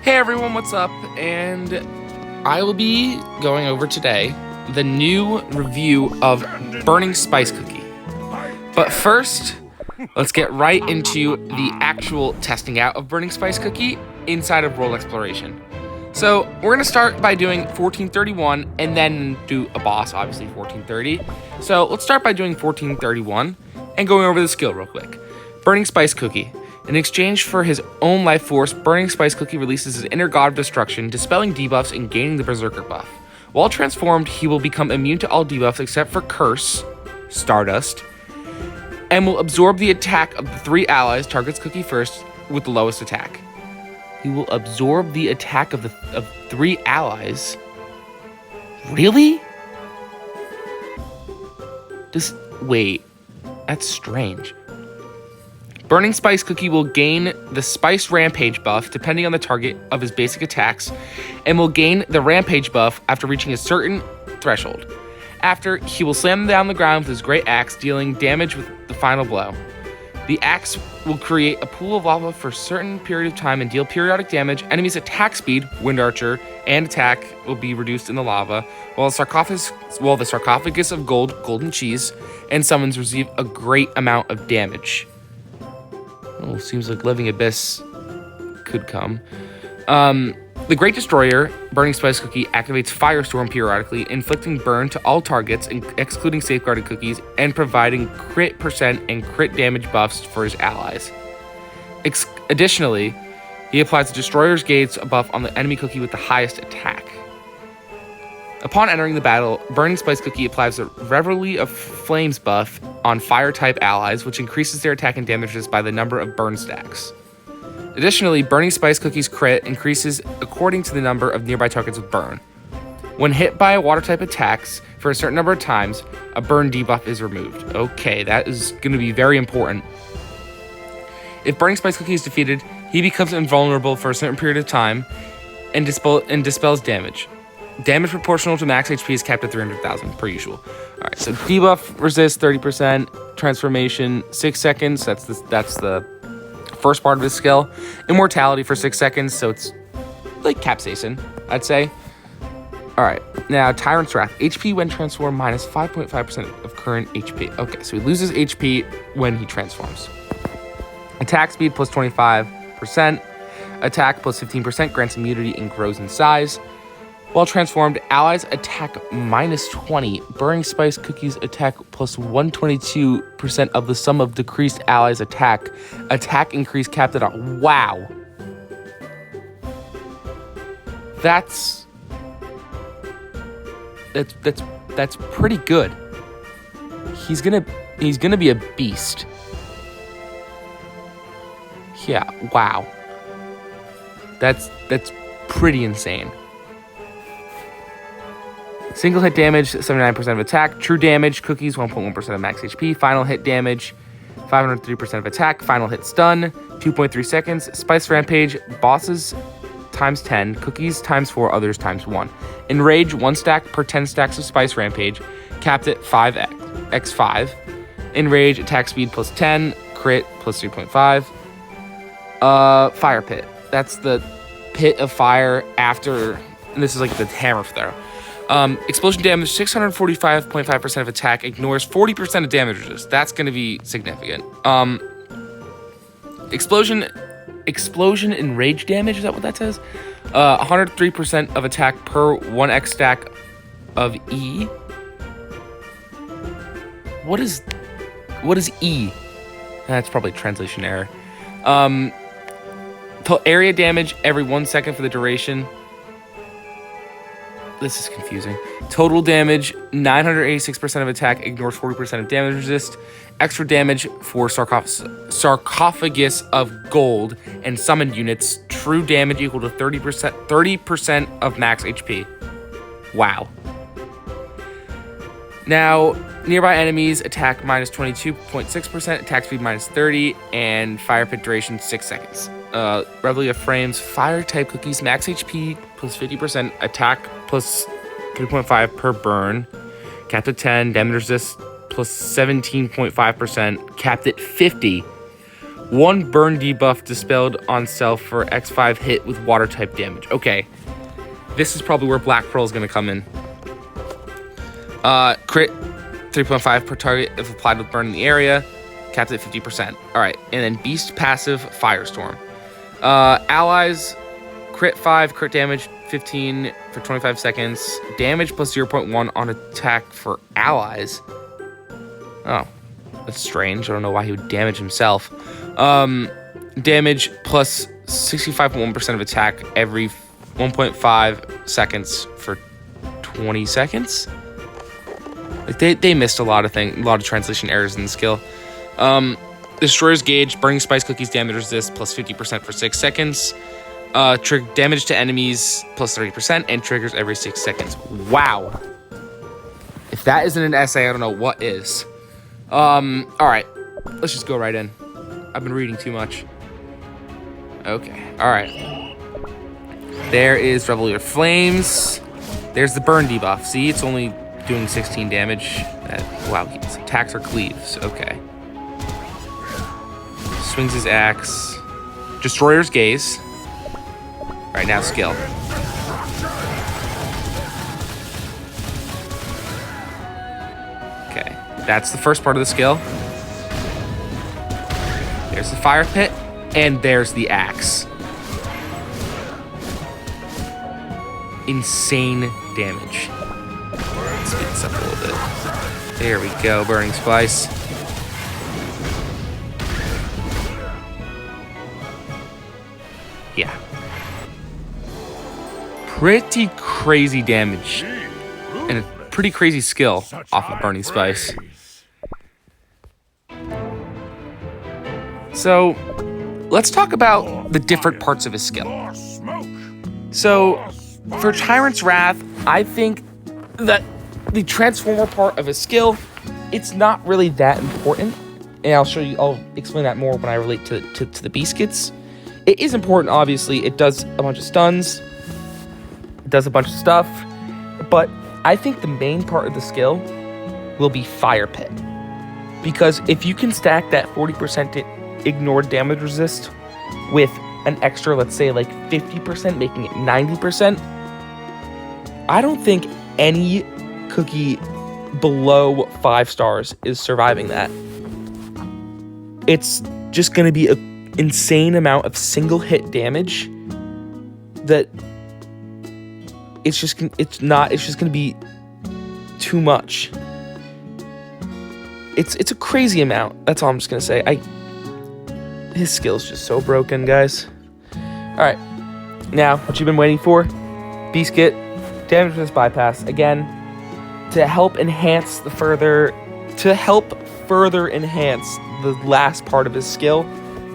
Hey everyone, what's up? And I will be going over today the new review of Burning Spice Cookie. But first, let's get right into the actual testing out of Burning Spice Cookie inside of World Exploration. So we're going to start by doing 1431 and then do a boss, obviously 1430. So let's start by doing 1431 and going over the skill real quick. Burning Spice Cookie. In exchange for his own life force, Burning Spice Cookie releases his inner god of destruction, dispelling debuffs and gaining the Berserker buff. While transformed, he will become immune to all debuffs except for Curse, Stardust, and will absorb the attack of the 3 allies, targets Cookie first, with the lowest attack. He will absorb the attack of 3 allies? Really? Wait, that's strange. Burning Spice Cookie will gain the Spice Rampage buff depending on the target of his basic attacks, and will gain the Rampage buff after reaching a certain threshold. After, he will slam down the ground with his great axe, dealing damage with the final blow. The axe will create a pool of lava for a certain period of time and deal periodic damage. Enemies' attack speed, Wind Archer, and attack will be reduced in the lava, while the sarcophagus of gold, golden cheese, and summons receive a great amount of damage. Oh, seems like Living Abyss could come. The Great Destroyer, Burning Spice Cookie, activates Firestorm periodically, inflicting burn to all targets, excluding safeguarded cookies, and providing crit percent and crit damage buffs for his allies. Additionally, he applies the Destroyer's Gaze buff on the enemy cookie with the highest attack. Upon entering the battle, Burning Spice Cookie applies the Reverie of Flames buff on fire-type allies, which increases their attack and damages by the number of burn stacks. Additionally, Burning Spice Cookie's crit increases according to the number of nearby targets with burn. When hit by a water-type attacks for a certain number of times, a burn debuff is removed. Okay, that is going to be very important. If Burning Spice Cookie is defeated, he becomes invulnerable for a certain period of time and dispels damage. Damage proportional to max HP is capped at 300,000 per usual. Alright, so debuff resist 30%, transformation 6 seconds, that's the first part of his skill. Immortality for 6 seconds, so it's like Capsaicin, I'd say. Alright, now Tyrant's Wrath. HP when transformed minus 5.5% of current HP. Okay, so he loses HP when he transforms. Attack speed plus 25%. Attack plus 15% grants immunity and grows in size. While transformed, allies attack minus 20. Burning Spice Cookie's attack plus 122% of the sum of decreased allies' attack. Attack increase capped at a... Wow. That's pretty good. He's gonna be a beast. Yeah, wow. That's pretty insane. Single hit damage, 79% of attack. True damage, Cookies, 1.1% of max HP. Final hit damage, 503% of attack. Final hit stun, 2.3 seconds. Spice Rampage, bosses times 10. Cookies times 4, others times 1. Enrage, 1 stack per 10 stacks of Spice Rampage. Capped at 5x5. Enrage, attack speed plus 10. Crit plus 3.5. Fire Pit. That's the pit of fire after... And this is like the hammer throw. Explosion damage, 645.5% of attack, ignores 40% of damage resist. That's going to be significant. Explosion and rage damage, is that what that says? 103% of attack per 1x stack of E. What is E? That's probably a translation error. Area damage every 1 second for the duration. This is confusing. Total damage, 986% of attack, ignores 40% of damage resist. Extra damage for sarcophagus of gold and summoned units. True damage equal to 30% of max HP. Wow. Now, nearby enemies attack minus 22.6%, attack speed minus 30, and fire pit duration 6 seconds. Reveille of Frames, fire type cookies, max HP plus 50%, attack plus 3.5 per burn, capped at 10, damage resist plus 17.5%, capped at 50. 1 burn debuff dispelled on self for X5 hit with water type damage. Okay. This is probably where Black Pearl is going to come in. Crit 3.5 per target if applied with burn in the area. Capped at 50%. All right. And then Beast passive Firestorm. Allies, crit 5, crit damage 15 for 25 seconds. Damage plus 0.1 on attack for allies. Oh, that's strange. I don't know why he would damage himself. Damage plus 65.1% of attack every 1.5 seconds for 20 seconds. Like they missed a lot of translation errors in the skill. Destroyer's Gauge, Burning Spice Cookies damage resist plus 50% for 6 seconds. Trigger damage to enemies plus 30% and triggers every 6 seconds. Wow. If that isn't an essay, I don't know what is. All right. Let's just go right in. I've been reading too much. Okay. All right. There is Reveille of Flames. There's the burn debuff. See, it's only doing 16 damage. Wow, his attacks are cleaves. Okay. Swings his axe. Destroyer's Gaze. All right, now skill. Okay, that's the first part of the skill. There's the fire pit, and there's the axe. Insane damage. Let's speed this up a little bit. There we go, Burning Spice. Yeah. Pretty crazy damage. And a pretty crazy skill off of Burning Spice. So, let's talk about the different parts of his skill. So, for Tyrant's Wrath, I think that the Transformer part of his skill, it's not really that important. And I'll explain that more when I relate to the Beast Kits. It is important, obviously. It does a bunch of stuns. It does a bunch of stuff. But I think the main part of the skill will be Fire Pit. Because if you can stack that 40% ignored damage resist with an extra, let's say, like 50%, making it 90%, I don't think any cookie below 5 stars is surviving that. It's just going to be an insane amount of single hit damage that it's just going to be too much. It's a crazy amount. That's all I'm just going to say. His skill's just so broken, guys. All right. Now, what you've been waiting for? Beast Kit, damage resist bypass. Again, to help further enhance the last part of his skill,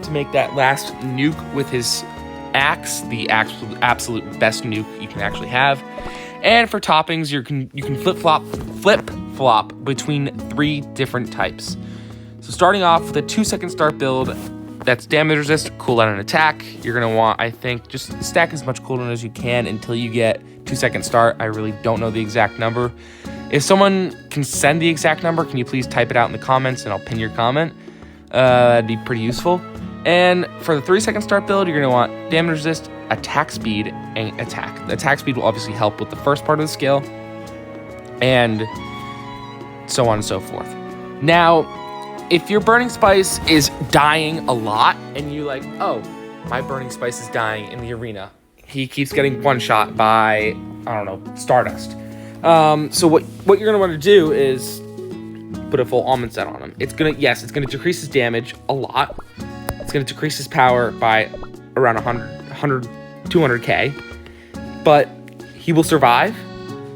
to make that last nuke with his axe the absolute best nuke you can actually have. And for toppings, you can flip-flop between 3 different types. So starting off with a 2-second start build, that's damage resist, cooldown, and attack. You're going to want, I think, just stack as much cooldown as you can until you get 2-second start. I really don't know the exact number. If someone can send the exact number, can you please type it out in the comments and I'll pin your comment? That'd be pretty useful. And for the 3-second start build, you're going to want damage resist, attack speed, and attack. The attack speed will obviously help with the first part of the skill, and so on and so forth. Now, if your Burning Spice is dying a lot, and you're like, oh, my Burning Spice is dying in the arena. He keeps getting one-shot by, I don't know, Stardust. So what you're going to want to do is put a full almond set on him. It's going to decrease his damage a lot. It's going to decrease his power by around 200k. But he will survive.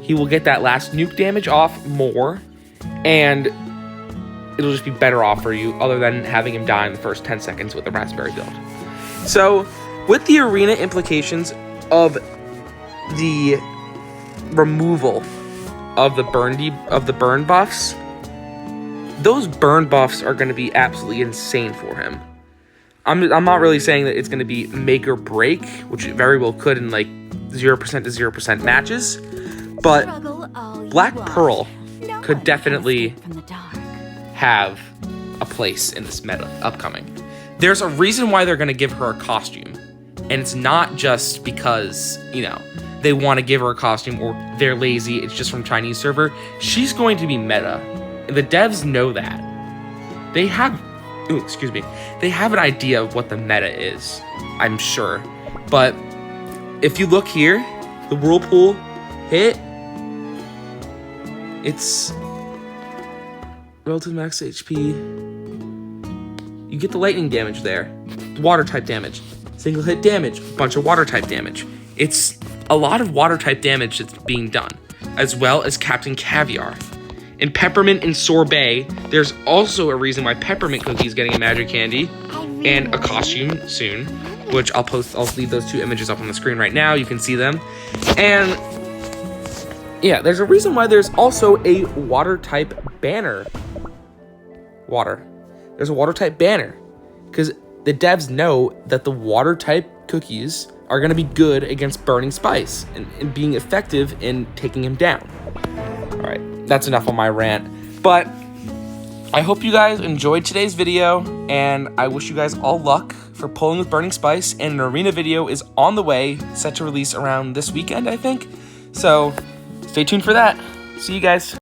He will get that last nuke damage off more. And it'll just be better off for you other than having him die in the first 10 seconds with the raspberry build. So with the arena implications of the removal of the burn buffs, those burn buffs are going to be absolutely insane for him. I'm not really saying that it's going to be make or break, which it very well could in like 0% to 0% matches, but Black Pearl could definitely have a place in this meta upcoming. there's a reason why they're going to give her a costume. And it's not just because, you know, they want to give her a costume or they're lazy, it's just from Chinese server. She's going to be meta. And the devs know that. They have, they have an idea of what the meta is, I'm sure. But if you look here, the Whirlpool hit, it's relative max HP. You get the lightning damage there, the water type damage, single hit damage, bunch of water type damage. It's a lot of water type damage that's being done, as well as Captain Caviar. In Peppermint and Sorbet, there's also a reason why Peppermint Cookie is getting a magic candy and a costume soon, which I'll leave those two images up on the screen right now. You can see them. And yeah, there's a reason why there's also a water type banner. There's a water type banner because the devs know that the water type cookies are going to be good against Burning Spice and being effective in taking him down. All right, that's enough on my rant. But I hope you guys enjoyed today's video, and I wish you guys all luck for pulling with Burning Spice. And an arena video is on the way, set to release around this weekend, I think. So stay tuned for that. See you guys.